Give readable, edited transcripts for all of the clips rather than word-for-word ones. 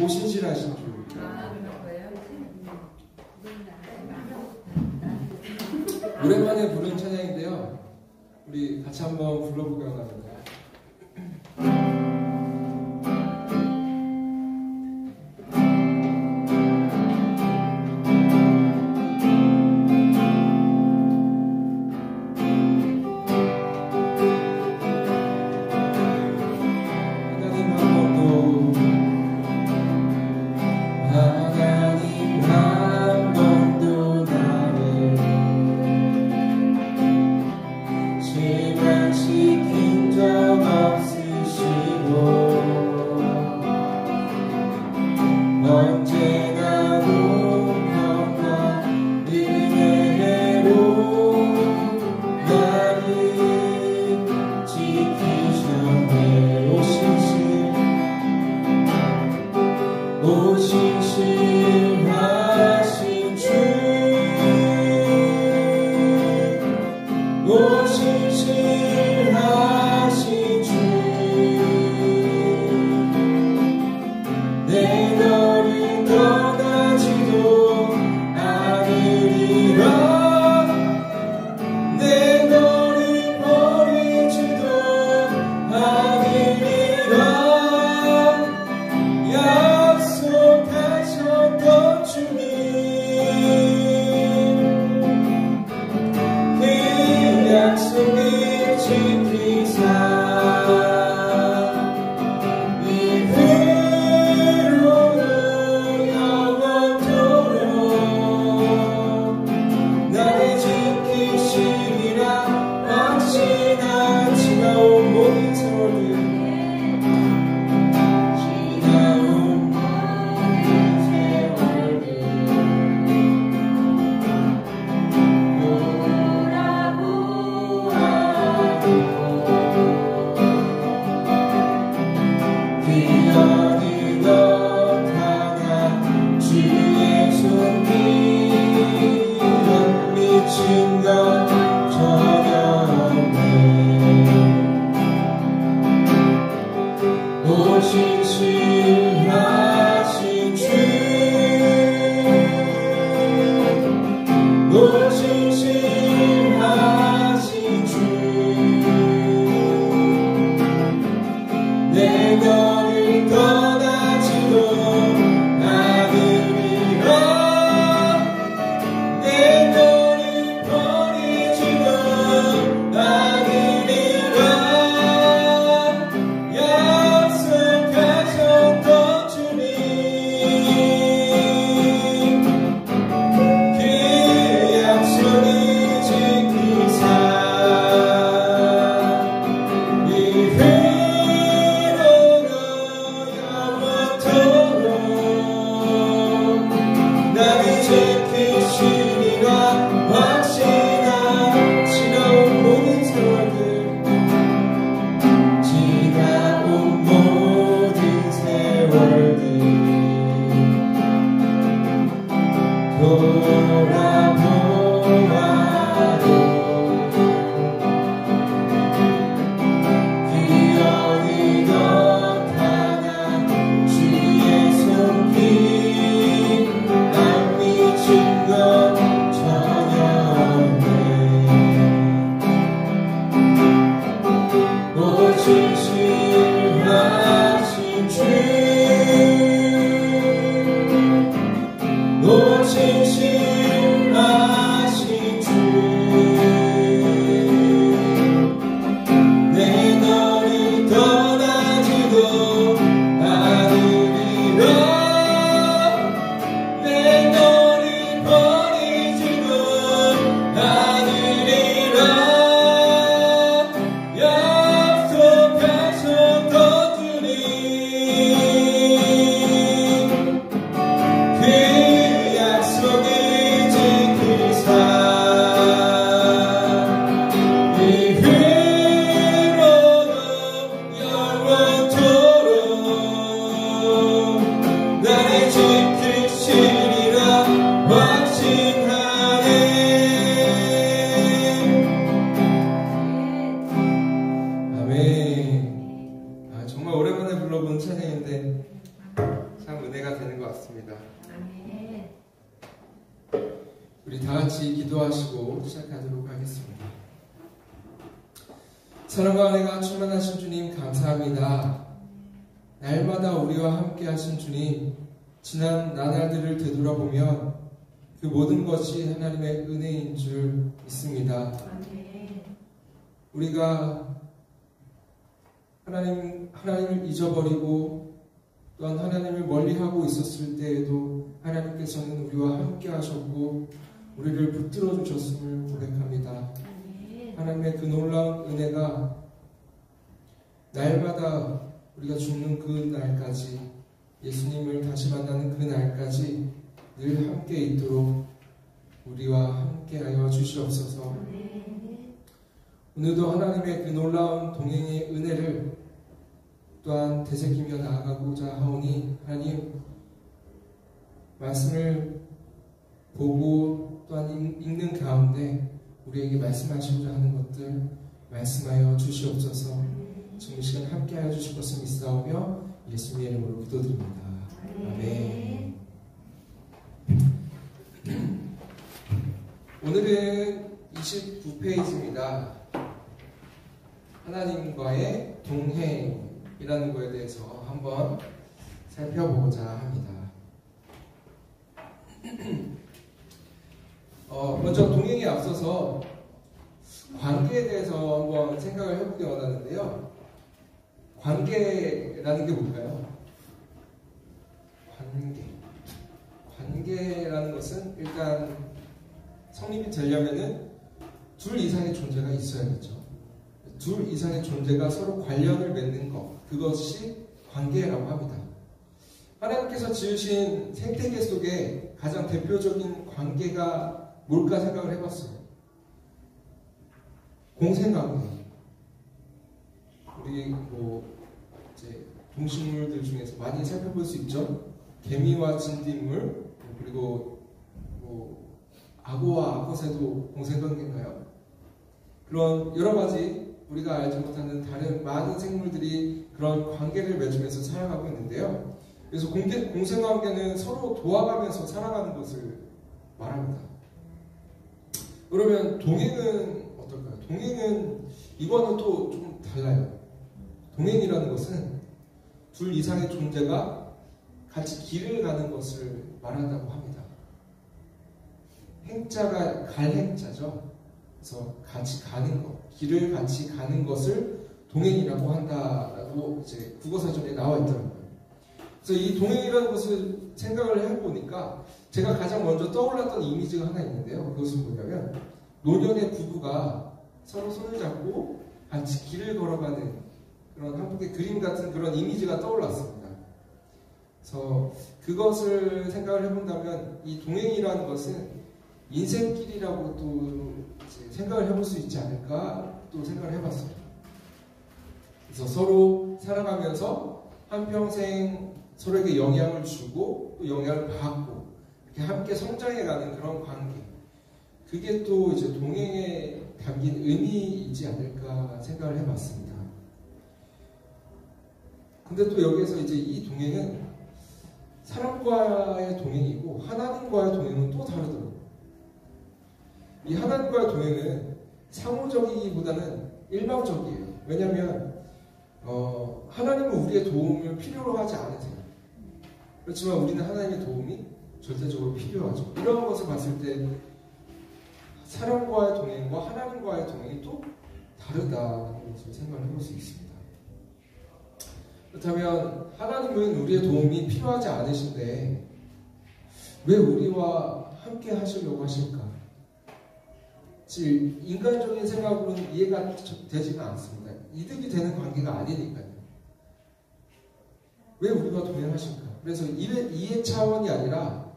신실하신 주. 오랜만에 부른 찬양인데요. 우리 같이 한번 불러보려고 합니다. 약속하셨던 은혜가 되는 것 같습니다. 아멘. 우리 다 같이 기도하시고 시작하도록 하겠습니다. 사랑과 은혜가 충만하신 주님 감사합니다. 날마다 우리와 함께 하신 주님, 지난 나날들을 되돌아보면 그 모든 것이 하나님의 은혜인 줄 믿습니다. 우리가 하나님을 잊어버리고 또한 하나님을 멀리하고 있었을 때에도 하나님께서는 우리와 함께 하셨고 우리를 붙들어 주셨음을 고백합니다. 하나님의 그 놀라운 은혜가 날마다 우리가 죽는 그 날까지, 예수님을 다시 만나는 그 날까지 늘 함께 있도록 우리와 함께하여 주시옵소서. 오늘도 하나님의 그 놀라운 동행의 은혜를 또한 되새기며 나아가고자 하오니, 하나님 말씀을 보고 또한 읽는 가운데 우리에게 말씀하시고자 하는 것들 말씀하여 주시옵소서. 지금 이 시간 함께하여 주실 것을 믿사오며 예수님의 이름으로 기도드립니다. 아멘. 오늘은 29페이지입니다. 하나님과의 동행이라는 것에 대해서 한번 살펴보고자 합니다. 먼저 동행에 앞서서 관계에 대해서 한번 생각을 해보기 원하는데요. 관계라는 게 뭘까요? 관계라는 것은 일단 성립이 되려면은 둘 이상의 존재가 있어야겠죠. 둘 이상의 존재가 서로 관련을 맺는 것, 그것이 관계라고 합니다. 하나님께서 지으신 생태계 속에 가장 대표적인 관계가 뭘까 생각을 해봤어요. 공생관계. 우리 이제 동식물들 중에서 많이 살펴볼 수 있죠. 개미와 진딧물, 그리고 악어와 악어새도 공생관계인가요? 그런 여러 가지 우리가 알지 못하는 다른 많은 생물들이 그런 관계를 맺으면서 살아가고 있는데요. 그래서 공생관계는 서로 도와가면서 살아가는 것을 말합니다. 그러면 동행은 어떨까요? 동행은 이거는 또 좀 달라요. 동행이라는 것은 둘 이상의 존재가 같이 길을 가는 것을 말한다고 합니다. 행자가 갈 행자죠. 그래서 같이 가는 것, 길을 같이 가는 것을 동행이라고 한다라고 이제 국어사전에 나와 있더라고요. 그래서 이 동행이라는 것을 생각을 해보니까 제가 가장 먼저 떠올랐던 이미지가 하나 있는데요. 그것은 뭐냐면 노년의 부부가 서로 손을 잡고 같이 길을 걸어가는 그런 한국의 그림 같은 그런 이미지가 떠올랐습니다. 그래서 그것을 생각을 해본다면 이 동행이라는 것은 인생길이라고 또 생각을 해볼 수 있지 않을까 또 생각을 해봤어요. 그래서 서로 살아가면서 한평생 서로에게 영향을 주고 또 영향을 받고 이렇게 함께 성장해가는 그런 관계, 그게 또 이제 동행에 담긴 의미이지 않을까 생각을 해봤습니다. 근데 또 여기에서 이제 이 동행은 사람과의 동행이고 하나님과의 동행은 또 다르더라고요. 이 하나님과의 동행은 상호적이기보다는 일방적이에요. 왜냐하면 하나님은 우리의 도움을 필요로 하지 않으세요. 그렇지만 우리는 하나님의 도움이 절대적으로 필요하죠. 이런 것을 봤을 때 사람과의 동행과 하나님과의 동행이 또 다르다는 것을 생각을 해볼 수 있습니다. 그렇다면 하나님은 우리의 도움이 필요하지 않으신데 왜 우리와 함께 하시려고 하실까? 사실 인간적인 생각으로는 이해가 되지가 않습니다. 이득이 되는 관계가 아니니까요. 왜 우리가 동행하실까? 그래서 이해 차원이 아니라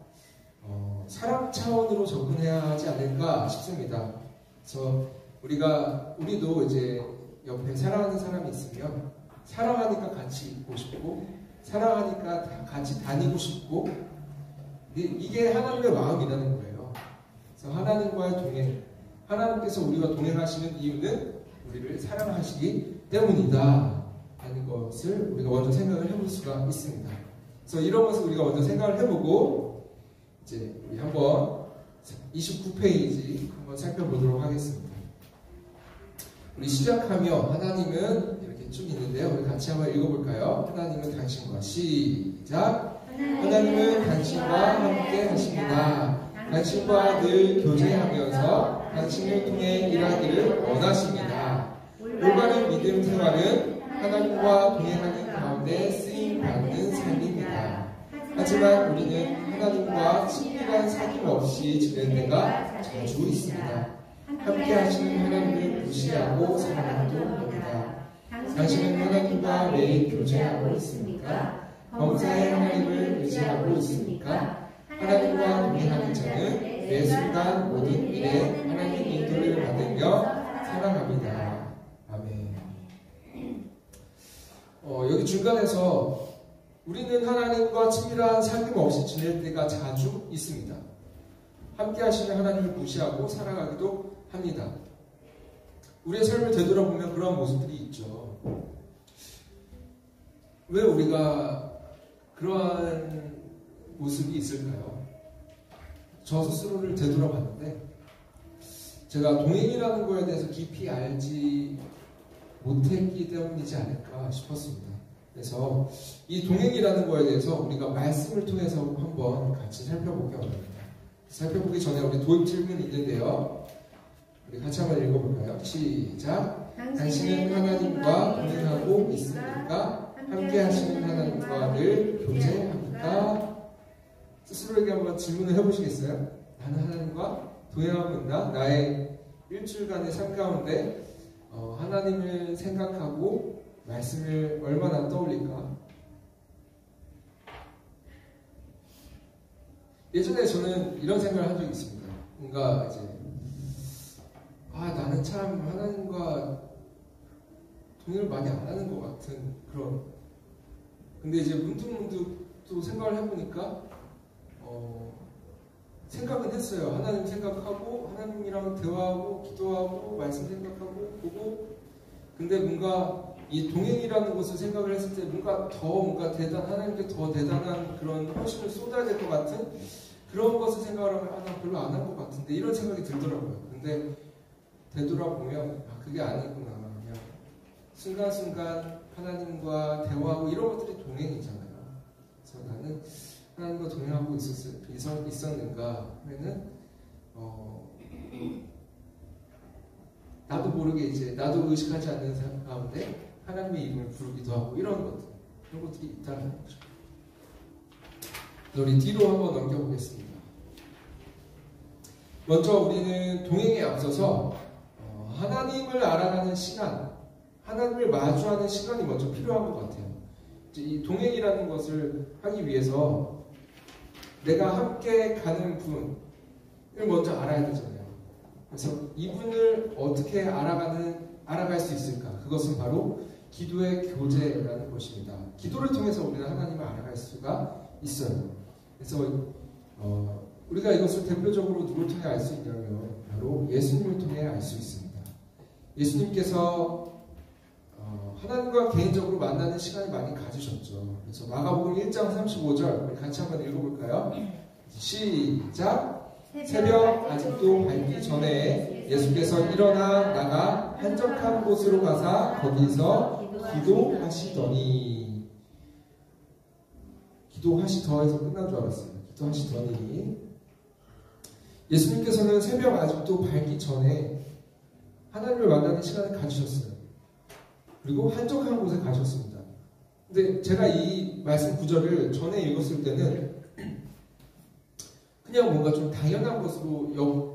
사랑 차원으로 접근해야 하지 않을까 싶습니다. 그래서 우리도 이제 옆에 사랑하는 사람이 있으면 사랑하니까 같이 있고 싶고 사랑하니까 같이 다니고 싶고 이게 하나님의 마음이라는 거예요. 그래서 하나님과의 동행, 하나님께서 우리와 동행하시는 이유는 우리를 사랑하시기 때문이다 하는 것을 우리가 먼저 생각을 해볼 수가 있습니다. 그래서 이런 것을 우리가 먼저 생각을 해보고 이제 우리 한번 29페이지 한번 살펴보도록 하겠습니다. 우리 시작하며 하나님은 이렇게 쭉 있는데요. 우리 같이 한번 읽어볼까요? 하나님은 당신과 시작. 하나님은 당신과 함께 하십니다. 당신과 늘 교제하면서 당신을 통해 일하기를 원하십니다. 올바른 믿음 생활은 하나님과 동행하는 가운데 쓰임받는 삶입니다. 하지만 우리는 하나님과 친밀한 사귐 없이 지낼 때가 자주 있습니다. 함께 하시는 하나님을 무시하고 살아가기도 합니다. 당신은 하나님과 매일 교제하고 있습니까? 범사의 하나님을 의지하고 있습니까? 하나님과 동행하는 자는 매 순간 모든 일에 하나님 인도를 받으며 살아갑니다. 아멘. 여기 중간에서 우리는 하나님과 친밀한 사귐 없이 지낼 때가 자주 있습니다. 함께 하시는 하나님을 무시하고 살아가기도 합니다. 우리의 삶을 되돌아보면 그런 모습들이 있죠. 왜 우리가 그러한 모습이 있을까요? 저 스스로를 되돌아봤는데 제가 동행이라는 거에 대해서 깊이 알지 못했기 때문이지 않을까 싶었습니다. 그래서 이 동행이라는 거에 대해서 우리가 말씀을 통해서 한번 같이 살펴보기 원합니다. 살펴보기 전에 우리 도입 질문이 있는데요. 우리 같이 한번 읽어볼까요? 시작. 당신은 하나님과 동행하고 있습니까? 함께 하시는 하나님과 늘 교제합니까? 스스로에게 한번 질문을 해보시겠어요? 나는 하나님과 동행하고 있나? 나의 일주일간의 삶 가운데 하나님을 생각하고 말씀을 얼마나 떠올릴까? 예전에 저는 이런 생각을 한 적이 있습니다. 뭔가 이제 나는 참 하나님과 동행을 많이 안 하는 것 같은 그런. 근데 이제 문득문득 또 생각을 해보니까 생각은 했어요. 하나님 생각하고 하나님이랑 대화하고 기도하고 말씀 생각하고 보고. 근데 뭔가 이 동행이라는 것을 생각을 했을 때 뭔가 하나님께 더 대단한 그런 헌신을 쏟아야 될 것 같은 그런 것을 생각을 하면 나 별로 안 한 것 같은데 이런 생각이 들더라고요. 근데 되돌아보면 그게 아니구나. 그냥 순간순간 하나님과 대화하고 이런 것들이 동행이잖아요. 그래서 나는 하나님과 동행하고 있었는가 하면은 나도 모르게 이제 나도 의식하지 않는 가운데 하나님의 이름을 부르기도 하고 이런 것들이 있다는 거죠. 우리 뒤로 한번 넘겨보겠습니다. 먼저 우리는 동행에 앞서서 하나님을 알아가는 시간, 하나님을 마주하는 시간이 먼저 필요한 것 같아요. 이제 이 동행이라는 것을 하기 위해서 내가 함께 가는 분을 먼저 알아야 되잖아요. 그래서 이분을 어떻게 알아갈 수 있을까? 그것은 바로 기도의 교제라는 것입니다. 기도를 통해서 우리는 하나님을 알아갈 수가 있어요. 그래서 우리가 이것을 대표적으로 누굴 통해 알 수 있냐면 바로 예수님을 통해 알 수 있습니다. 예수님께서 하나님과 개인적으로 만나는 시간을 많이 가지셨죠. 그래서 마가복음 1장 35절 우리 같이 한번 읽어볼까요? 시작. 새벽 아직도 밝기 전에 예수께서 일어나 나가 한적한 곳으로 가사 거기서 기도하시더니. 기도하시더에서 끝난 줄 알았어요. 기도하시더니. 예수님께서는 새벽 아직도 밝기 전에 하나님을 만나는 시간을 가지셨어요. 그리고 한적한 곳에 가셨습니다. 근데 제가 이 말씀 구절을 전에 읽었을 때는 그냥 뭔가 좀 당연한 것으로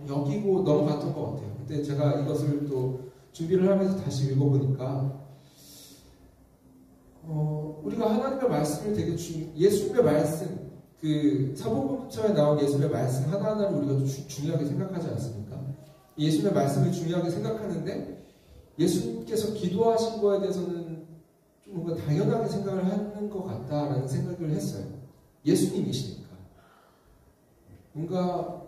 여기고 넘어갔던 것 같아요. 근데 제가 이것을 또 준비를 하면서 다시 읽어보니까 우리가 하나님의 말씀을 되게 예수님의 말씀, 그 사복음서에 나온 예수님의 말씀 하나하나를 우리가 중요하게 생각하지 않습니까? 예수님의 말씀을 중요하게 생각하는데 예수님께서 기도하신 거에 대해서는 좀 뭔가 당연하게 생각을 하는 것 같다라는 생각을 했어요. 예수님이시니까. 뭔가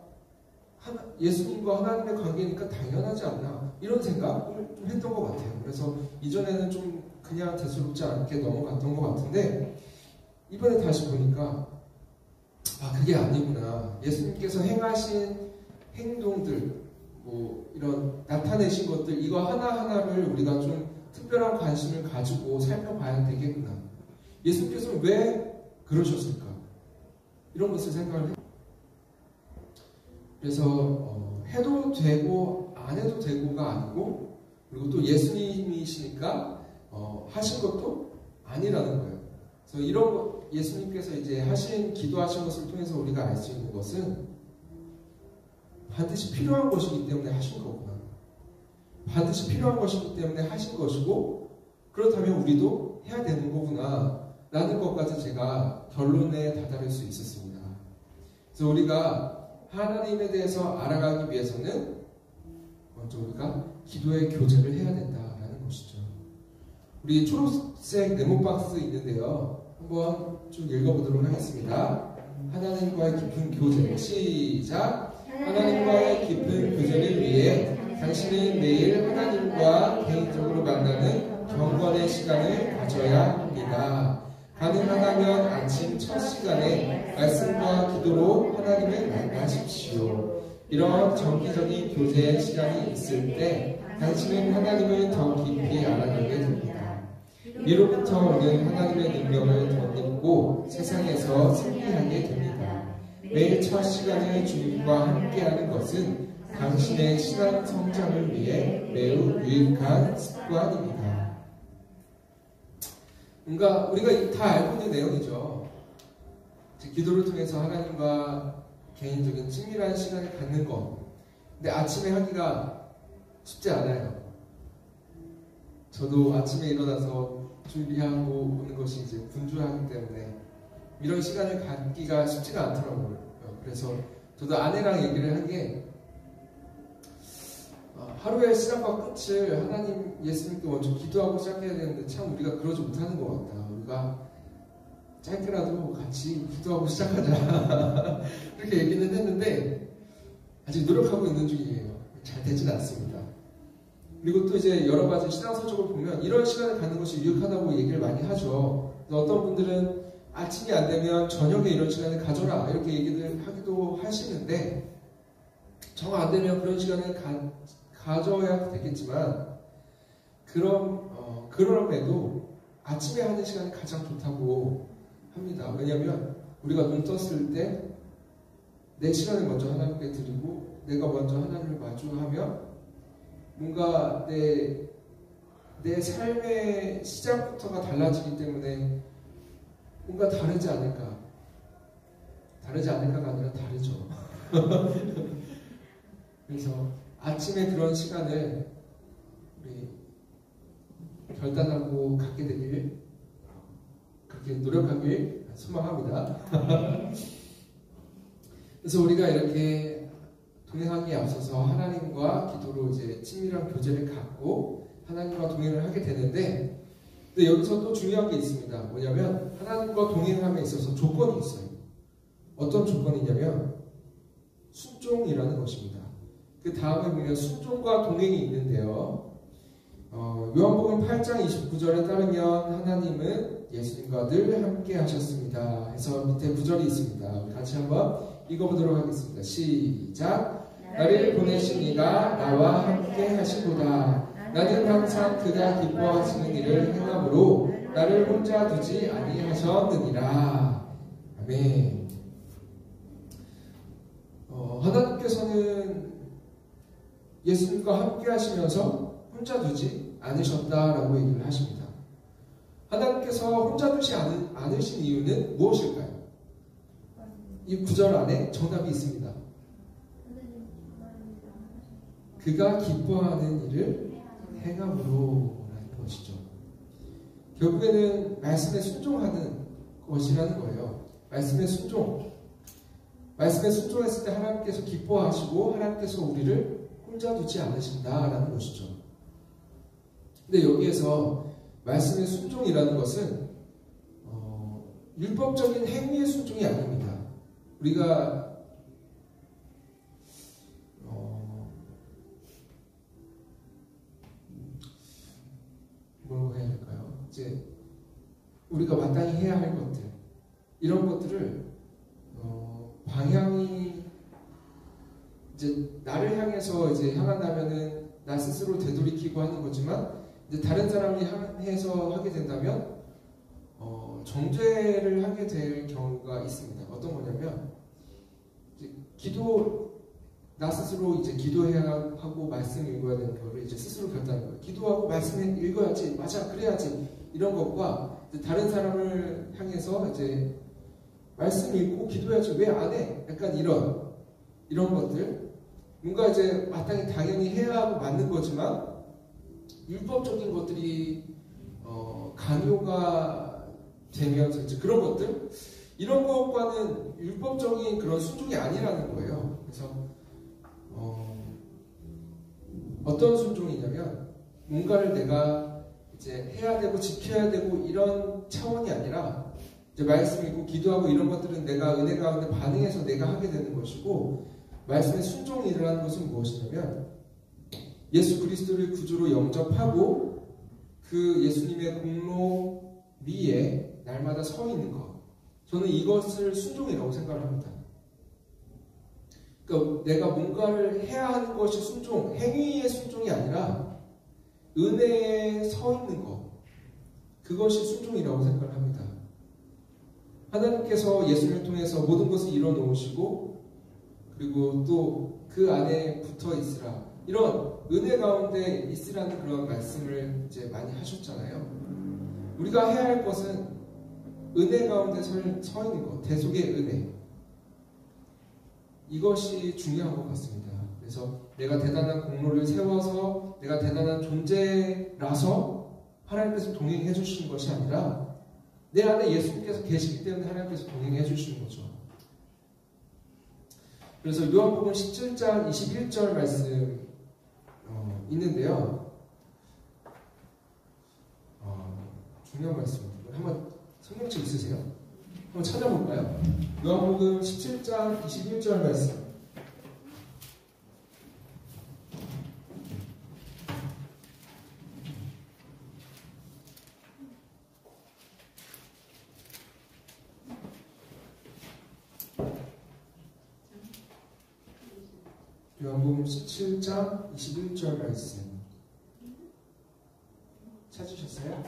예수님과 하나님의 관계니까 당연하지 않나 이런 생각을 좀 했던 것 같아요. 그래서 이전에는 좀 그냥 대수롭지 않게 넘어갔던 것 같은데 이번에 다시 보니까 그게 아니구나. 예수님께서 행하신 행동들, 뭐 이런 나타내신 것들, 이거 하나하나를 우리가 좀 특별한 관심을 가지고 살펴봐야 되겠구나. 예수님께서는 왜 그러셨을까? 이런 것을 생각을 해요. 그래서 해도 되고 안 해도 되고가 아니고, 그리고 또 예수님이시니까 하신 것도 아니라는 거예요. 그래서 이런 거, 예수님께서 이제 기도하신 것을 통해서 우리가 알 수 있는 것은 반드시 필요한 것이기 때문에 하신 거구나. 반드시 필요한 것이기 때문에 하신 것이고, 그렇다면 우리도 해야 되는 거구나 라는 것까지 제가 결론에 다다를 수 있었습니다. 그래서 우리가 하나님에 대해서 알아가기 위해서는 먼저 우리가 기도의 교제를 해야 된다라는 것이죠. 우리 초록색 네모박스 있는데요. 한번 쭉 읽어보도록 하겠습니다. 하나님과의 깊은 교제. 시작! 하나님과의 깊은 교제를 위해 당신은 매일 하나님과 개인적으로 만나는 경건의 시간을 가져야 합니다. 가능하다면 아침 첫 시간에 말씀과 기도로 하나님을 만나십시오. 이런 정기적인 교제의 시간이 있을 때 당신은 하나님을 더 깊이 알아가게 됩니다. 이로부터 우리는 하나님의 능력을 덧입고 세상에서 승리하게 됩니다. 매일 첫 시간을 주님과 함께하는 것은 당신의 신앙 성장을 위해 매우 유익한 습관입니다. 뭔가 우리가 다 알고 있는 내용이죠. 기도를 통해서 하나님과 개인적인 친밀한 시간을 갖는 것. 근데 아침에 하기가 쉽지 않아요. 저도 아침에 일어나서 준비하고 오는 것이 이제 분주하기 때문에 이런 시간을 갖기가 쉽지가 않더라고요. 그래서 저도 아내랑 얘기를 한 게 하루의 시작과 끝을 하나님, 예수님께 먼저 기도하고 시작해야 되는데 참 우리가 그러지 못하는 것 같다. 우리가 짧게라도 같이 기도하고 시작하자. 그렇게 얘기는 했는데 아직 노력하고 있는 중이에요. 잘 되진 않습니다. 그리고 또 이제 여러 가지 신앙서적을 보면 이런 시간을 갖는 것이 유익하다고 얘기를 많이 하죠. 어떤 분들은 아침이 안 되면 저녁에 이런 시간을 가져라 이렇게 얘기를 하기도 하시는데 정 안 되면 그런 시간을 가져야 되겠지만 그럼에도 아침에 하는 시간이 가장 좋다고 합니다. 왜냐하면 우리가 눈 떴을 때 내 시간을 먼저 하나님께 드리고 내가 먼저 하나님을 마주하면 뭔가 내 삶의 시작부터가 달라지기 때문에 뭔가 다르지 않을까. 다르지 않을까가 아니라 다르죠. 그래서 아침에 그런 시간을 우리 결단하고 갖게 되길, 그렇게 노력하길 소망합니다. 그래서 우리가 이렇게 동행하기에 앞서서 하나님과 기도로 이제 친밀한 교제를 갖고 하나님과 동행을 하게 되는데, 근데 여기서 또 중요한 게 있습니다. 뭐냐면 하나님과 동행함에 있어서 조건이 있어요. 어떤 조건이냐면 순종이라는 것입니다. 그 다음에 보면 순종과 동행이 있는데요. 요한복음 8장 29절에 따르면 하나님은 예수님과 늘 함께 하셨습니다. 해서 밑에 구절이 있습니다. 우리 같이 한번 읽어보도록 하겠습니다. 시작! 나를 보내신 이가 나와 함께 하시도다. 나는 항상 그가 기뻐하시는 일을 행함으로 나를 혼자 두지 아니하셨느니라. 아멘. 하나님께서는 예수님과 함께 하시면서 혼자 두지 않으셨다라고 얘기를 하십니다. 하나님께서 혼자 두지 않으신 이유는 무엇일까요? 이 구절 안에 정답이 있습니다. 그가 기뻐하는 일을 행함으로 라는 것이죠. 결국에는 말씀에 순종하는 것이라는 거예요. 말씀에 순종했을 때 하나님께서 기뻐하시고 하나님께서 우리를 혼자 두지 않으신다라는 것이죠. 근데 여기에서 말씀의 순종이라는 것은 율법적인 행위의 순종이 아닙니다. 우리가 뭐라고 해야 될까요? 이제 우리가 마땅히 해야 할 것들, 이런 것들을 방향이 이제 나를 향해서 이제 향한다면은 나 스스로 되돌이키고 하는 거지만 이제 다른 사람이 향해서 하게 된다면 정죄를 하게 될 경우가 있습니다. 어떤 거냐면 이제 나 스스로 이제 기도해야 하고 말씀 읽어야 되는 거를 이제 스스로 결단하는 거예요. 기도하고 말씀 읽어야지, 맞아, 그래야지 이런 것과 이제 다른 사람을 향해서 이제 말씀 읽고 기도해야지 왜 안 해? 약간 이런 것들 뭔가 이제 마땅히 당연히 해야 하고 맞는 거지만 율법적인 것들이 강요가 되면서 이제 그런 것들 이런 것과는 율법적인 그런 순종이 아니라는 거예요. 그래서 어떤 순종이냐면 뭔가를 내가 이제 해야 되고 지켜야 되고 이런 차원이 아니라 이제 말씀 읽고 기도하고 이런 것들은 내가 은혜 가운데 반응해서 내가 하게 되는 것이고 말씀에 순종이 일어나는 것은 무엇이냐면 예수 그리스도를 구주로 영접하고 그 예수님의 공로 위에 날마다 서 있는 것 저는 이것을 순종이라고 생각을 합니다. 그러니까 내가 뭔가를 해야 하는 것이 순종, 행위의 순종이 아니라 은혜에 서 있는 것 그것이 순종이라고 생각을 합니다. 하나님께서 예수님을 통해서 모든 것을 이뤄놓으시고 그리고 또 그 안에 붙어 있으라 이런 은혜 가운데 있으라는 그런 말씀을 이제 많이 하셨잖아요. 우리가 해야 할 것은 은혜 가운데 서 있는 것, 대속의 은혜 이것이 중요한 것 같습니다. 그래서 내가 대단한 공로를 세워서 내가 대단한 존재라서 하나님께서 동행해 주시는 것이 아니라 내 안에 예수님께서 계시기 때문에 하나님께서 동행해 주시는 거죠. 그래서 요한복음 17장 21절 말씀 있는데요. 중요한 말씀입니다. 한번 성경책 있으세요? 한번 찾아볼까요? 요한복음 17장 21절 말씀. 요한복음 17장 21절 말씀 찾으셨어요?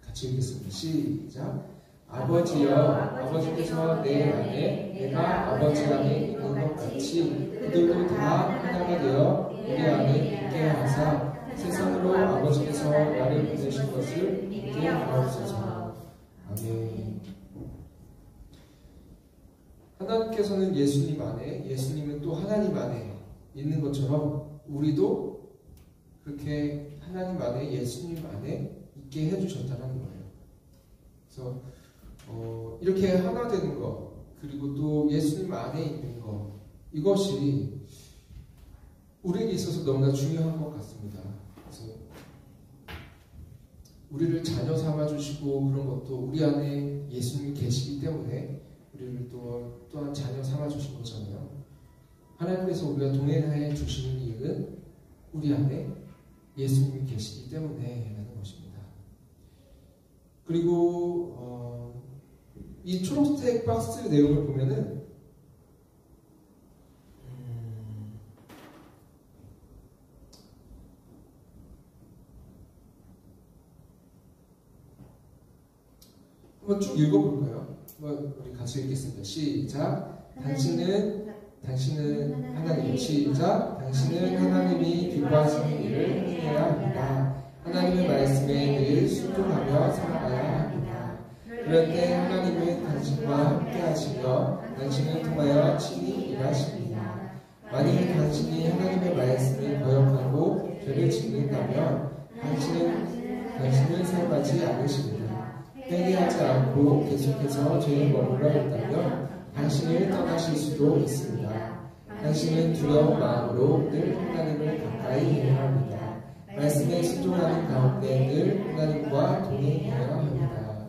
같이 읽겠습니다. 시작. 아버지여, 아버지께서 내 안에 내가 아버지 안에 있는 것 같이 그들도 다 하나가 되어 우리 안에 있게 하사 세상으로 아버지께서 나를 보내신 것을 믿게 하옵소서. 아멘. 하나님께서는 예수님 안에, 예수님은 또 하나님 안에 있는 것처럼 우리도 그렇게 하나님 안에, 예수님 안에 있게 해주셨다는 거예요. 그래서 이렇게 하나 되는 것, 그리고 또 예수님 안에 있는 것, 이것이 우리에게 있어서 너무나 중요한 것 같습니다. 그래서 우리를 자녀 삼아주시고 그런 것도 우리 안에 예수님이 계시기 때문에 우리를 또한 자녀 삼아주신 거잖아요. 하나님께서 우리가 동행해 주시는 이유는 우리 안에 예수님이 계시기 때문에 라는 것입니다. 그리고 이 초록색 박스 내용을 보면은 한번 쭉 읽어볼까요? 우리 같이 읽겠습니다. 시작. 당신은 하나님. 시작. 당신은 하나님이 기뻐하시는 일을 행해야 합니다. 하나님의 말씀에 늘 순종하며 살아가야 합니다. 그럴 때 하나님은 당신과 함께 하시며 당신을 통하여 친히 일하십니다. 만일 당신이 하나님의 말씀을 거역하고 죄를 짓는다면 당신을 사용하지 않으십니다. 회개하지 않고 계속해서 죄에 머물러 있다면 당신을 떠나실 수도 있습니다. 당신은 두려운 마음으로 늘 하나님을 가까이 해야 합니다. 말씀에 순종하는 가운데 늘 하나님과 동행해야 합니다.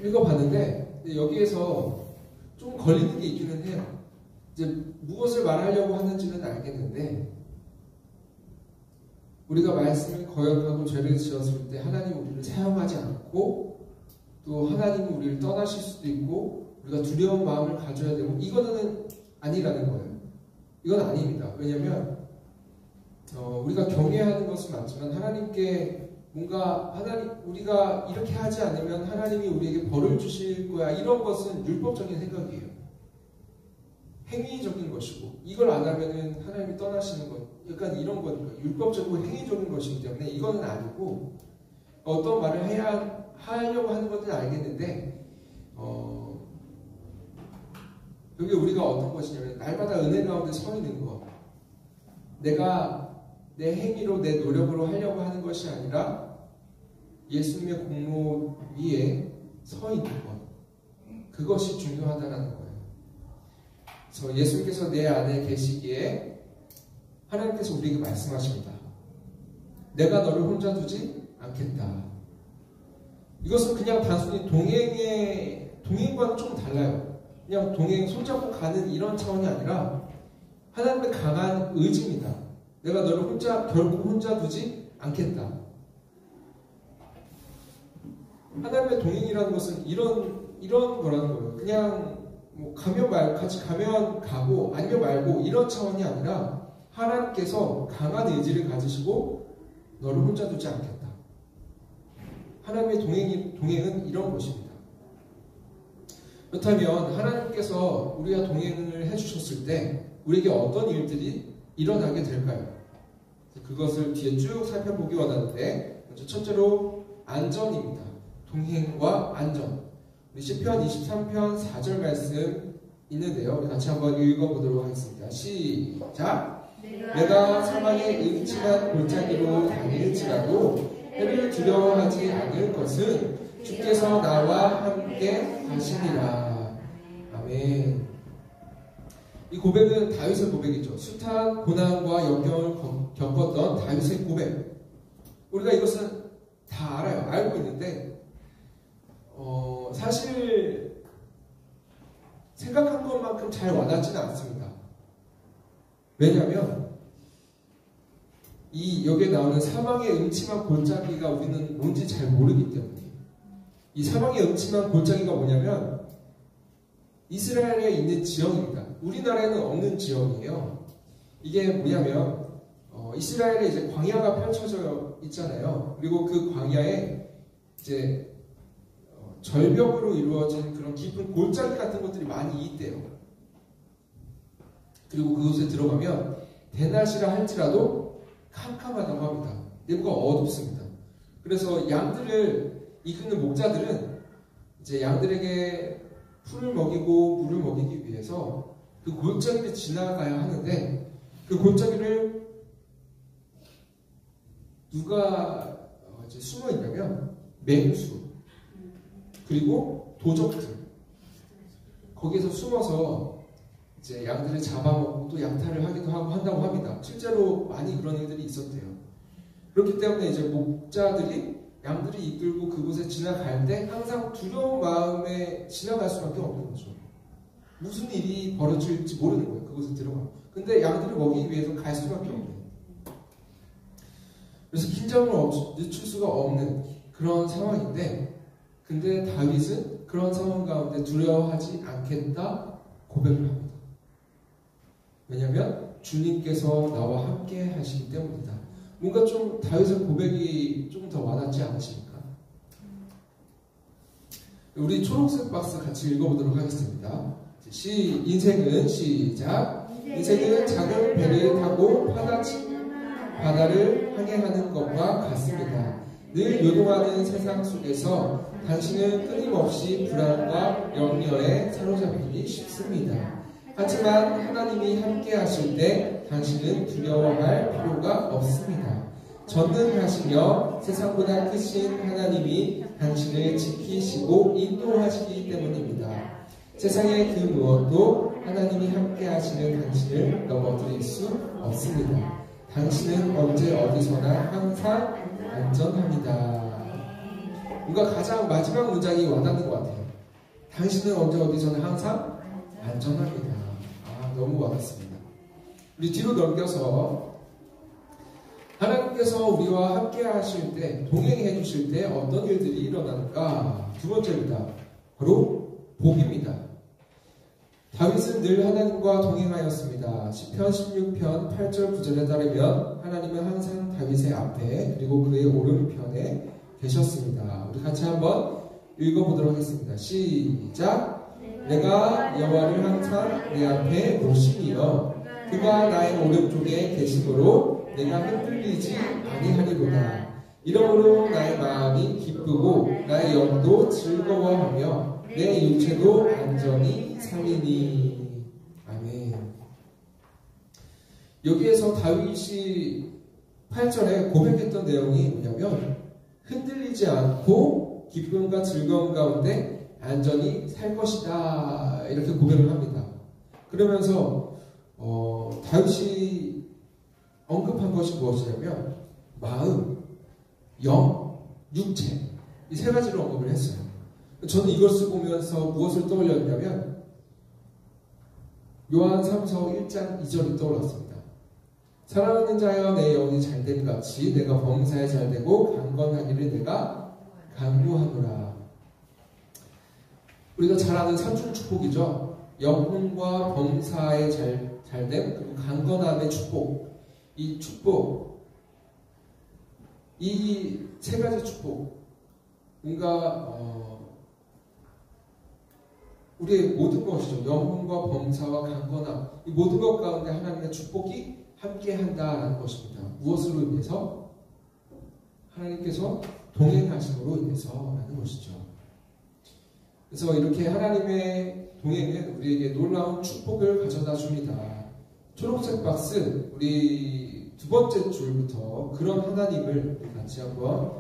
읽어봤는데 여기에서 좀 걸리는 게 있기는 해요. 이제 무엇을 말하려고 하는지는 알겠는데 우리가 말씀을 거역하고 죄를 지었을 때 하나님은 우리를 사용하지 않고 또 하나님은 우리를 떠나실 수도 있고 우리가 두려운 마음을 가져야 되고 이거는 아니라는 거예요. 이건 아닙니다. 왜냐하면 우리가 경외하는 것은 맞지만 하나님께 뭔가 우리가 이렇게 하지 않으면 하나님이 우리에게 벌을 주실 거야 이런 것은 율법적인 생각이에요. 행위적인 것이고 이걸 안 하면은 하나님이 떠나시는 것 약간 이런 거니까 율법적이고 행위적인 것이기 때문에 이거는 아니고 어떤 말을 하려고 하는 것은 알겠는데 여기 우리가 어떤 것이냐면 날마다 은혜 가운데 서 있는 것 내가 내 행위로 내 노력으로 하려고 하는 것이 아니라 예수님의 공로 위에 서 있는 것 그것이 중요하다는 거예요. 그래서 예수님께서 내 안에 계시기에 하나님께서 우리에게 말씀하십니다. 내가 너를 혼자 두지 않겠다. 이것은 그냥 단순히 동행과는 조금 달라요. 그냥 동행 손잡고 가는 이런 차원이 아니라 하나님의 강한 의지입니다. 내가 너를 결코 혼자 두지 않겠다. 하나님의 동행이라는 것은 이런 거라는 거예요. 그냥 같이 가면 가고 아니면 말고 이런 차원이 아니라 하나님께서 강한 의지를 가지시고 너를 혼자 두지 않겠다. 하나님의 동행은 이런 것입니다. 그렇다면 하나님께서 우리가 동행을 해주셨을 때 우리에게 어떤 일들이 일어나게 될까요? 그것을 뒤에 쭉 살펴보기 원하는데 먼저 첫째로 안전입니다. 동행과 안전. 우리 시편 23편 4절 말씀 있는데요. 우리 같이 한번 읽어보도록 하겠습니다. 시작! 내가 사망의 음침한 골짜기로 다닐지라도 해를 두려워하지 않을 것은 주께서 나와 함께 하시니라. 아멘. 이 고백은 다윗의 고백이죠. 숱한 고난과 역경을 겪었던 다윗의 고백. 우리가 이것은 다 알아요. 알고 있는데 사실 생각한 것만큼 잘 와닿지는 않습니다. 왜냐하면 여기에 나오는 사망의 음침한 골짜기가 우리는 뭔지 잘 모르기 때문에 이 사망의 음침한 골짜기가 뭐냐면 이스라엘에 있는 지형입니다. 우리나라에는 없는 지형이에요. 이게 뭐냐면 이스라엘에 이제 광야가 펼쳐져 있잖아요. 그리고 그 광야에 이제 절벽으로 이루어진 그런 깊은 골짜기 같은 것들이 많이 있대요. 그리고 그곳에 들어가면 대낮이라 할지라도 캄캄하다고 합니다. 내부가 어둡습니다. 그래서 양들을 이끄는 목자들은 이제 양들에게 풀을 먹이고 물을 먹이기 위해서 그 골짜기를 지나가야 하는데 그 골짜기를 누가 이제 숨어 있냐면 맹수 그리고 도적들 거기에서 숨어서 이제 양들을 잡아먹고 또 양탈을 하기도 하고 한다고 합니다. 실제로 많이 그런 일들이 있었대요. 그렇기 때문에 이제 목자들이 양들이 이끌고 그곳에 지나갈 때 항상 두려운 마음에 지나갈 수밖에 없는 거죠. 무슨 일이 벌어질지 모르는 거예요. 그곳에 들어가. 근데 양들을 먹이기 위해서 갈 수밖에 없는. 그래서 긴장을 늦출 수가 없는 그런 상황인데 근데 다윗은 그런 상황 가운데 두려워하지 않겠다 고백을 합니다. 왜냐하면 주님께서 나와 함께 하시기 때문이다. 뭔가 좀 다윗의 고백이 좀 더 와닿지 않으십니까? 우리 초록색 박스 같이 읽어보도록 하겠습니다. 인생은 시작. 인생은 작은 배를 타고 바다를 항해하는 것과 같습니다. 늘 요동하는 세상 속에서 당신은 끊임없이 불안과 염려에 사로잡히기 쉽습니다. 하지만 하나님이 함께 하실 때 당신은 두려워할 필요가 없습니다. 전능하시며 세상보다 크신 하나님이 당신을 지키시고 인도하시기 때문입니다. 세상의 그 무엇도 하나님이 함께 하시는 당신을 넘어뜨릴 수 없습니다. 당신은 언제 어디서나 항상 안전합니다. 뭔가 가장 마지막 문장이 와닿는 것 같아요. 당신은 언제 어디서나 항상 안전합니다. 너무 와닿습니다. 우리 뒤로 넘겨서 하나님께서 우리와 함께 하실 때, 동행해 주실 때 어떤 일들이 일어나는가? 두 번째입니다. 바로 복입니다. 다윗은 늘 하나님과 동행하였습니다. 시편 16편 8절 9절에 따르면 하나님은 항상 다윗의 앞에 그리고 그의 오른편에 계셨습니다. 우리 같이 한번 읽어보도록 하겠습니다. 시작! 내가 여호와를 항상 내 앞에 놓으시며 그가 나의 오른쪽에 계심으로 내가 흔들리지 아니하리로다. 이러므로 나의 마음이 기쁘고 나의 영도 즐거워하며 내 육체도 안전히 살리니. 아멘. 여기에서 다윗이 8절에 고백했던 내용이 뭐냐면 흔들리지 않고 기쁨과 즐거움 가운데 안전히 살 것이다, 이렇게 고백을 합니다. 그러면서 다윗이 언급한 것이 무엇이냐면 마음, 영, 육체, 이 세 가지를 언급을 했어요. 저는 이것을 보면서 무엇을 떠올렸냐면 요한 3서 1장 2절이 떠올랐습니다. 사랑하는 자여 내 영이 잘됨 같이 내가 범사에 잘되고 강건하기를 내가 간구하노라. 우리가 잘 아는 삼중 축복이죠. 영혼과 범사에 잘됨, 그리고 강건함의 축복. 이 축복, 이 세 가지 축복, 뭔가 우리의 모든 것이죠. 영혼과 범사와 강건함, 이 모든 것 가운데 하나님의 축복이 함께한다라는 것입니다. 무엇으로 인해서? 하나님께서 동행하심으로 인해서라는 것이죠. 그래서 이렇게 하나님의 동행은 우리에게 놀라운 축복을 가져다 줍니다. 초록색 박스, 우리 두 번째 줄부터 그런 하나님을 같이 한번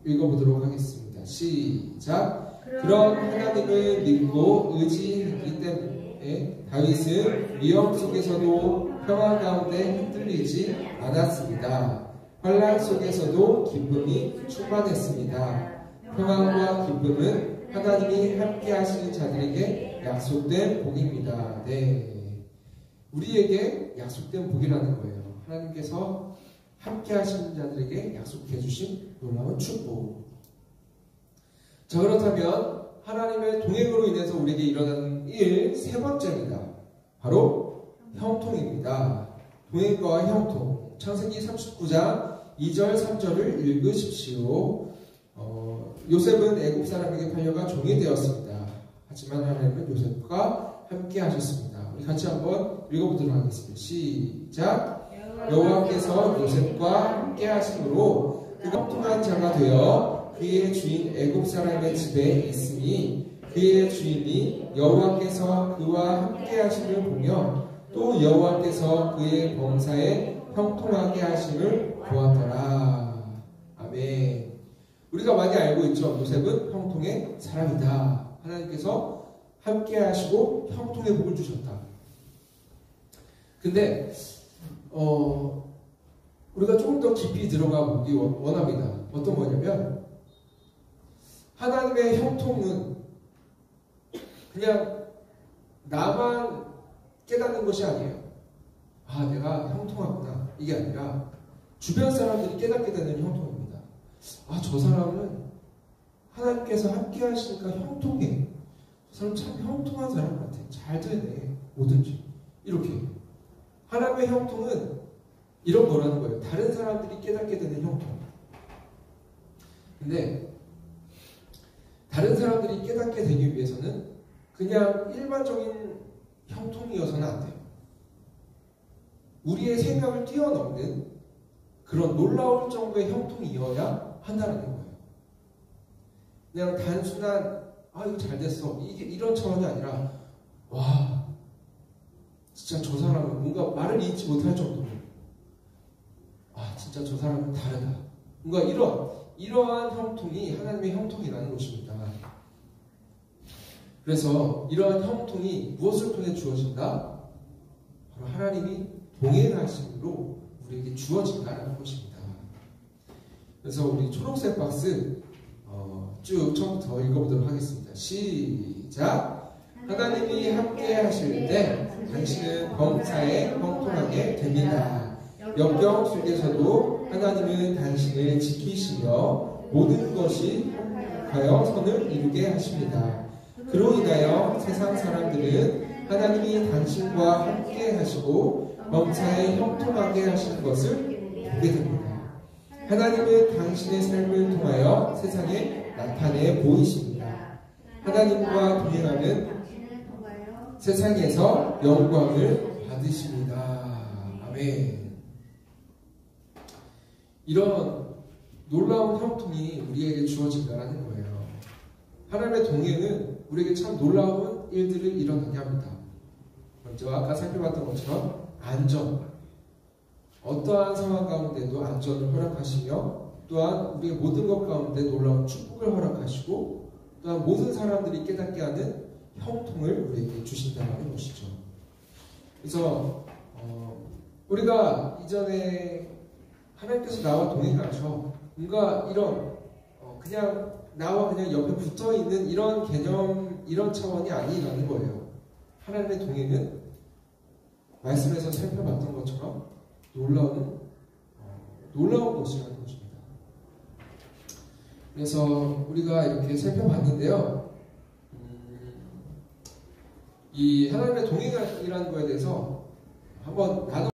읽어보도록 하겠습니다. 시작! 그런 하나님을 믿고 의지했기 때문에 다윗은 위험 속에서도 평화 가운데 흔들리지 않았습니다. 환난 속에서도 기쁨이 충만했습니다. 평안과 기쁨은 하나님이 함께 하시는 자들에게 약속된 복입니다. 네, 우리에게 약속된 복이라는 거예요. 하나님께서 함께 하시는 자들에게 약속해 주신 놀라운 축복. 자, 그렇다면 하나님의 동행으로 인해서 우리에게 일어나는 일 세 번째입니다. 바로 형통입니다. 동행과 형통. 창세기 39장 2절 3절을 읽으십시오. 요셉은 애굽 사람에게 팔려가 종이 되었습니다. 하지만 하나님은 요셉과 함께 하셨습니다. 우리 같이 한번 읽어보도록 하겠습니다. 시작! 여호와께서 요셉과 함께 하심으로 그가 형통한 자가 되어 그의 주인 애굽 사람의 집에 있으니 그의 주인이 여호와께서 그와 함께 하심을 보며 또 여호와께서 그의 범사에 형통하게 하심을 보았더라. 아멘. 우리가 많이 알고 있죠. 요셉은 형통의 사람이다. 하나님께서 함께 하시고 형통의 복을 주셨다. 근데 우리가 조금 더 깊이 들어가 보기 원합니다. 어떤 거냐면 하나님의 형통은 그냥 나만 깨닫는 것이 아니에요. 아, 내가 형통하구나, 이게 아니라 주변 사람들이 깨닫게 되는 형통입니다. 아, 저 사람은 하나님께서 함께 하시니까 형통해. 저 사람 참 형통한 사람 같아. 잘 되네, 뭐든지. 이렇게 하나님의 형통은 이런 거라는 거예요. 다른 사람들이 깨닫게 되는 형통. 근데 다른 사람들이 깨닫게 되기 위해서는 그냥 일반적인 형통이어서는 안 돼요. 우리의 생각을 뛰어넘는 그런 놀라울 정도의 형통이어야 한다는 거예요. 그냥 단순한 아, 이거 잘 됐어, 이게 이런 차원이 아니라 와, 진짜 저 사람은 뭔가 말을 잇지 못할 정도로 아, 진짜 저 사람은 다르다. 뭔가 이러한 형통이 하나님의 형통이라는 것입니다. 그래서 이러한 형통이 무엇을 통해 주어진다? 바로 하나님이 동행하심으로 우리에게 주어진다는 것입니다. 그래서 우리 초록색 박스 쭉 처음부터 읽어보도록 하겠습니다. 시작! 하나님이 함께 하실 때 당신은 범사에 형통하게 됩니다. 역경 속에서도 하나님은 당신을 지키시며 모든 것이 하여 선을 이루게 하십니다. 그로 인하여 세상 사람들은 하나님이 당신과 함께 하시고 범사에 형통하게 하시는 것을 보게 됩니다. 하나님은 당신의 삶을 통하여 세상에 나타내 보이십니다. 하나님과 동행하는 세상에서 영광을 받으십니다. 아멘. 이런 놀라운 형통이 우리에게 주어진다는 거예요. 하나님의 동행은 우리에게 참 놀라운 일들을 일어나게 합니다. 먼저 아까 살펴봤던 것처럼 안전, 어떠한 상황 가운데도 안전을 허락하시며 또한 우리의 모든 것 가운데 놀라운 축복을 허락하시고 또한 모든 사람들이 깨닫게 하는 형통을 우리에게 주신다는 것이죠. 그래서 우리가 이전에 하나님께서 나와 동행하셔 뭔가 이런 그냥 나와 그냥 옆에 붙어있는 이런 개념, 이런 차원이 아니라는 거예요. 하나님의 동행은 말씀에서 살펴봤던 것처럼 놀라운 것이라는 것입니다. 그래서 우리가 이렇게 살펴봤는데요. 이 하나님의 동행이라는 거에 대해서 한번 나눠